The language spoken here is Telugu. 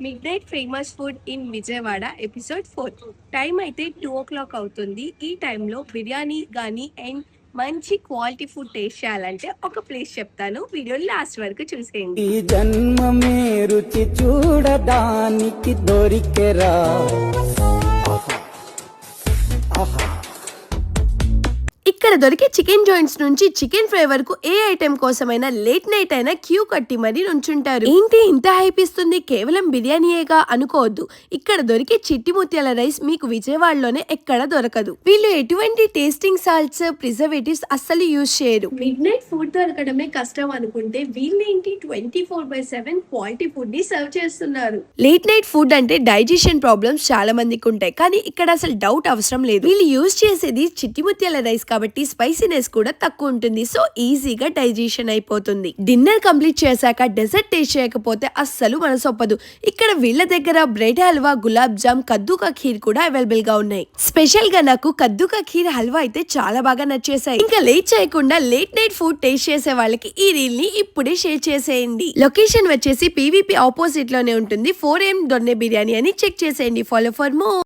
Midnight famous food in Vijayawada episode 4. Time అయితే 2:00 అవుతుంది. ఈ టైంలో బిర్యానీ గానీ అండ్ మంచి క్వాలిటీ ఫుడ్ టేస్ట్ చేయాలంటే ఒక ప్లేస్ చెప్తాను. వీడియోని లాస్ట్ వరకు చూసేయండి. ఈ జన్మమే రుచి చూడడానికి దొరికెరా. ఇక్కడ దొరికే చికెన్ జాయింట్స్ నుంచి చికెన్ ఫ్రై వరకు ఏ ఐటెం కోసమైనా లేట్ నైట్ అయినా క్యూ కట్టి మరీ నుంచుంటారు. ఏంటి ఇంత హైప్ ఇస్తుంది, కేవలం బిర్యానీయేగా అనుకోవద్దు. ఇక్కడ దొరికే చిట్టి ముత్యాల రైస్ మీకు విజయవాడలోనే ఎక్కడ దొరకదు. వీళ్ళు ఎటువంటి టేస్టింగ్ సాల్ట్స్, ప్రిజర్వేటివ్స్ అస్సలు యూజ్ చేయరు. మిడ్ నైట్ ఫుడ్ దొరకడమే కష్టం అనుకుంటే వీళ్ళేంటి 24/7 క్వాలిటీ ఫుడ్ ని సర్వ్ చేస్తున్నారు. లేట్ నైట్ ఫుడ్ అంటే డైజెషన్ ప్రాబ్లమ్స్ చాలా మందికి ఉంటాయి, కానీ ఇక్కడ అసలు డౌట్ అవసరం లేదు. వీళ్ళు యూజ్ చేసేది చిట్టి ముత్యాల రైస్ కాబట్టి స్పైసీనెస్ కూడా తక్కువ ఉంటుంది. సో ఈజీగా డైజెషన్ అయిపోతుంది. డిన్నర్ కంప్లీట్ చేశాక డెజర్ట్ టేస్ట్ చేయకపోతే అస్సలు మనసొప్పదు. ఇక్కడ వీళ్ళ దగ్గర బ్రెడ్ హల్వా, గులాబ్ జామ్, కద్దు కా ఖీర్ కూడా అవైలబుల్ గా ఉన్నాయి. స్పెషల్ గా నాకు కద్దు కా ఖీర్ హల్వా అయితే చాలా బాగా నచ్చేసాయి. ఇంకా లేట్ చేయకుండా లేట్ నైట్ ఫుడ్ టేస్ట్ చేసే వాళ్ళకి ఈ రీల్ ని ఇప్పుడే షేర్ చేసేయండి. లొకేషన్ వచ్చేసి పీవీపీ ఆపోజిట్ లోనే ఉంటుంది. 4am దొన్నె బిర్యానీ అని చెక్ చేసేయండి. Follow for more.